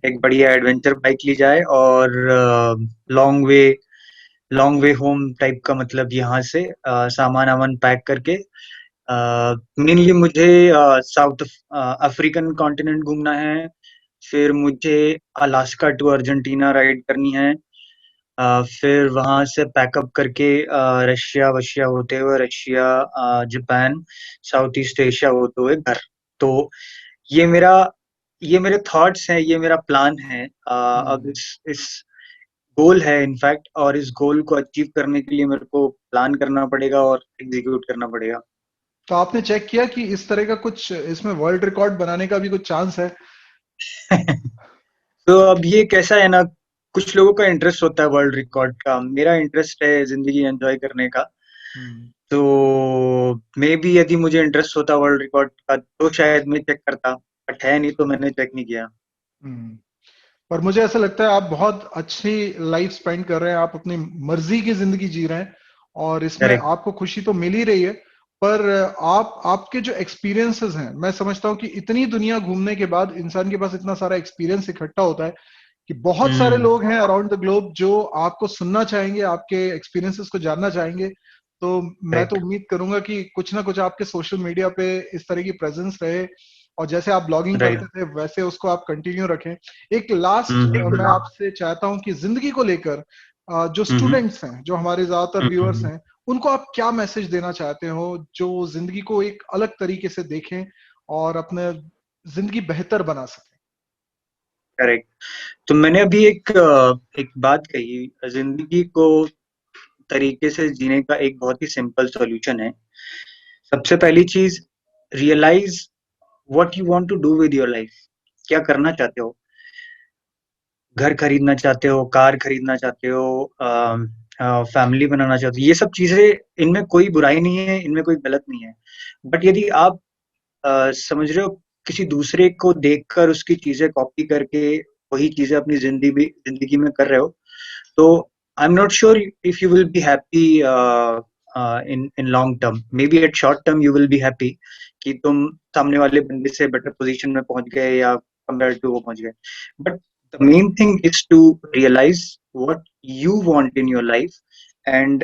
एक बढ़िया एडवेंचर बाइक ली जाए और लॉन्ग वे होम टाइप का, मतलब यहाँ से सामान आमान पैक करके मेनली मुझे साउथ अफ्रीकन कॉन्टिनेंट घूमना है, फिर मुझे अलास्का टू अर्जेंटीना राइड करनी है, फिर वहां से पैकअप करके रशिया वशिया होते हुए जापान साउथ ईस्ट एशिया होते हुए घर. तो ये मेरा ये मेरे थॉट्स हैं, ये मेरा प्लान है. अब इस गोल है इनफैक्ट, और इस गोल को अचीव करने के लिए मेरे को प्लान करना पड़ेगा और एग्जीक्यूट करना पड़ेगा. तो आपने चेक किया कि इस तरह का कुछ इसमें वर्ल्ड रिकॉर्ड बनाने का भी कुछ चांस है? तो अब ये कैसा है ना, कुछ लोगों का इंटरेस्ट होता है वर्ल्ड रिकॉर्ड का, मेरा इंटरेस्ट है जिंदगी एंजॉय करने का. तो मे बी यदि मुझे इंटरेस्ट होता वर्ल्ड रिकॉर्ड का तो शायद मैं चेक करता, बट है नहीं तो मैंने चेक नहीं किया. पर मुझे ऐसा लगता है आप बहुत अच्छी लाइफ स्पेंड कर रहे हैं, आप अपनी मर्जी की जिंदगी जी रहे हैं, और इसमें Correct. आपको खुशी तो मिल ही रही है. पर आपके जो एक्सपीरियंसेस हैं, मैं समझता हूँ कि इतनी दुनिया घूमने के बाद इंसान के पास इतना सारा एक्सपीरियंस इकट्ठा होता है कि बहुत सारे लोग हैं अराउंड द ग्लोब जो आपको सुनना चाहेंगे, आपके एक्सपीरियंसेस को जानना चाहेंगे. तो मैं तो उम्मीद करूंगा कि कुछ ना कुछ आपके सोशल मीडिया पे इस तरह की प्रेजेंस रहे, और जैसे आप ब्लॉगिंग Right. करते थे वैसे उसको आप कंटिन्यू रखें. एक लास्ट मैं आपसे चाहता हूं कि जिंदगी को लेकर जो स्टूडेंट्स हैं, जो हमारे ज्यादातर व्यूअर्स हैं, उनको आप क्या मैसेज देना चाहते हो, जो जिंदगी को एक अलग तरीके से देखें और अपने जिंदगी बेहतर बना सकें? करेक्ट. तो मैंने अभी एक बात कही, जिंदगी को तरीके से जीने का एक बहुत ही सिंपल सॉल्यूशन है. सबसे पहली चीज, realise what you want to do with your life. क्या करना चाहते हो? घर खरीदना चाहते हो, कार खरीदना चाहते हो, फैमिली बनाना चाहते हो, ये सब चीजें, इनमें कोई बुराई नहीं है, इनमें कोई गलत नहीं है. बट यदि आप समझ रहे हो, किसी दूसरे को देखकर उसकी चीजें कॉपी करके वही चीजें अपनी जिंदगी में कर रहे हो, तो I am not sure if you will be happy in long term. Maybe at short term you will be happy कि तुम सामने वाले बंदे से बेटर पोजीशन में पहुंच गए या कंपेयर टू वो पहुंच गए. But the main thing is to realize what you want in your life and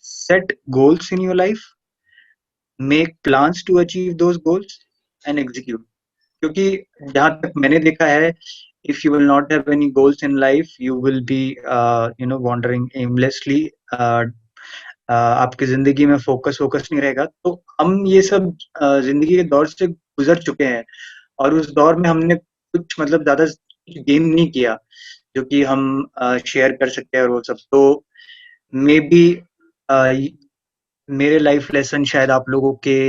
set goals in your life, make plans to achieve those goals and execute. क्योंकि जहां तक मैंने देखा है, if you will not have any goals in life you will be wandering aimlessly. आपकी जिंदगी में focus नहीं रहेगा. तो हम ये सब जिंदगी के दौर से गुजर चुके हैं, और उस दौर में हमने कुछ मतलब ज्यादा गेम नहीं किया जो कि हम शेयर कर सकते हैं और वो सब. तो मे बी मेरे लाइफ लेसन शायद आप लोगों के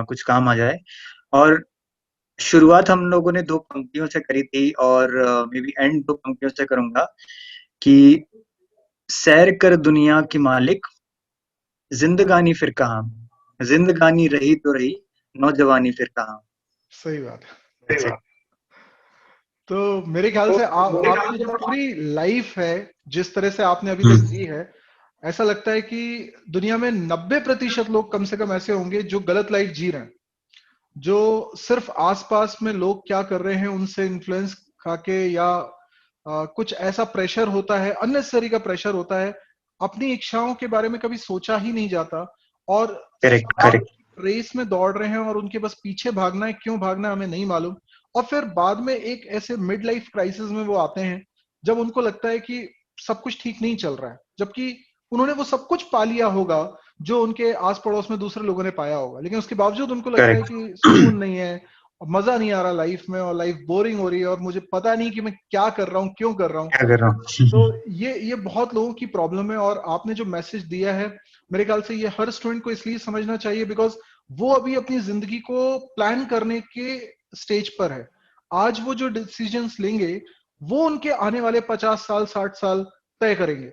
कुछ काम आ जाए. और शुरुआत हम लोगों ने 2 पंक्तियों से करी थी, और मे बी एंड 2 पंक्तियों से करूंगा कि सैर कर दुनिया की मालिक, जिंदगानी फिर कहाँ, जिंदगानी रही तो रही, नौजवानी फिर कहाँ. सही बात है. तो मेरे ख्याल से आपकी जो पूरी लाइफ है, जिस तरह से आपने अभी तक जी है, ऐसा लगता है कि दुनिया में 90% लोग कम से कम ऐसे होंगे जो गलत लाइफ जी रहे हैं. जो सिर्फ आसपास में लोग क्या कर रहे हैं उनसे इन्फ्लुएंस खाके, या कुछ ऐसा प्रेशर होता है, अननेसेसरी का प्रेशर होता है, अपनी इच्छाओं के बारे में कभी सोचा ही नहीं जाता, और करेक्ट आप करेक्ट रेस में दौड़ रहे हैं और उनके बस पीछे भागना है, क्यों भागना है हमें नहीं मालूम। और फिर बाद में एक ऐसे मिड लाइफ क्राइसिस में वो आते हैं जब उनको लगता है कि सब कुछ ठीक नहीं चल रहा है, जबकि उन्होंने वो सब कुछ पा लिया होगा जो उनके आस पड़ोस में दूसरे लोगों ने पाया होगा, लेकिन उसके बावजूद उनको लगता है करेक्ट। कि सुकून नहीं है, मजा नहीं आ रहा लाइफ में, और लाइफ बोरिंग हो रही है, और मुझे पता नहीं कि मैं क्या कर रहा हूँ, क्यों कर रहा हूँ। क्या कर रहा तो हूँ? ये बहुत लोगों की प्रॉब्लम है, और आपने जो मैसेज दिया है, मेरे ख्याल से ये हर स्टूडेंट को इसलिए समझना चाहिए बिकॉज वो अभी अपनी जिंदगी को प्लान करने के स्टेज पर है। आज वो जो डिसीजंस लेंगे वो उनके आने वाले 50 साल 60 साल तय करेंगे,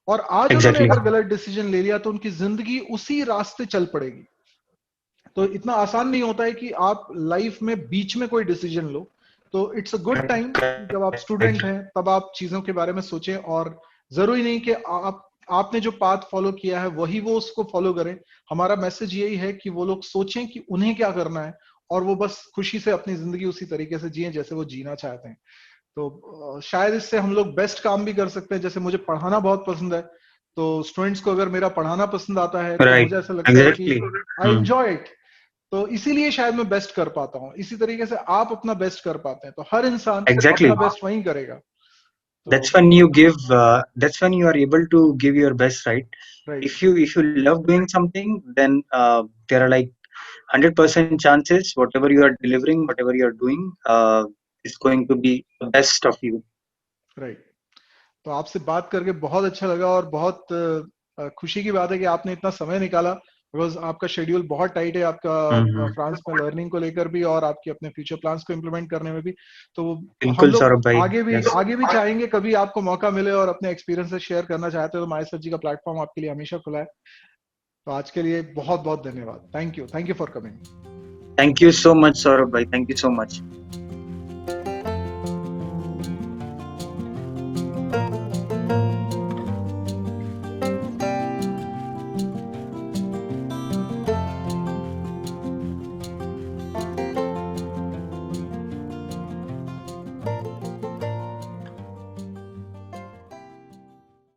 और आज उन्होंने एग्जैक्टली। अगर गलत डिसीजन ले लिया तो उनकी जिंदगी उसी रास्ते चल पड़ेगी। तो इतना आसान नहीं होता है कि आप लाइफ में बीच में कोई डिसीजन लो। तो इट्स अ गुड टाइम कि जब आप स्टूडेंट हैं तब आप चीजों के बारे में सोचें, और जरूरी नहीं कि आपने जो पाथ फॉलो किया है वही वो उसको फॉलो करें। हमारा मैसेज यही है कि वो लोग सोचें कि उन्हें क्या करना है, और वो बस खुशी से अपनी जिंदगी उसी तरीके से जिए जैसे वो जीना चाहते हैं। तो शायद इससे हम लोग बेस्ट काम भी कर सकते हैं। जैसे मुझे पढ़ाना बहुत पसंद है, तो स्टूडेंट्स को अगर मेरा पढ़ाना पसंद आता है तो राइट। मुझे ऐसा लगता है कि एग्जैक्टली। I enjoy it. तो इसीलिए शायद मैं बेस्ट कर पाता हूँ। इसी तरीके से आप अपना बेस्ट कर पाते हैं, तो हर इंसान एग्जैक्टली। अपना बेस्ट वहीं करेगा। तो That's when you give. That's when you are able to give your best, right? Right If you love doing something, then there are like 100% chances whatever you are delivering, whatever you are doing, is going to be the best of you. Right. तो आपसे बात करके बहुत अच्छा लगा, और बहुत खुशी की बात है कि आपने इतना समय निकाला, बिकॉज आपका शेड्यूल बहुत टाइट है, आपका हम्म। फ्रांस में लर्निंग को लेकर भी और आपके अपने फ्यूचर प्लान्स को इम्प्लीमेंट करने में भी। तो हम बिल्कुल लोग सौरभ भाई। यस। आगे भी चाहेंगे कभी आपको मौका मिले और अपने एक्सपीरियंसेस शेयर करना चाहते हो तो माय सर जी का प्लेटफॉर्म आपके लिए हमेशा खुला है। तो आज के लिए बहुत बहुत धन्यवाद। Thank you for coming. Thank you so much, Saurabh bhai. Thank you so much.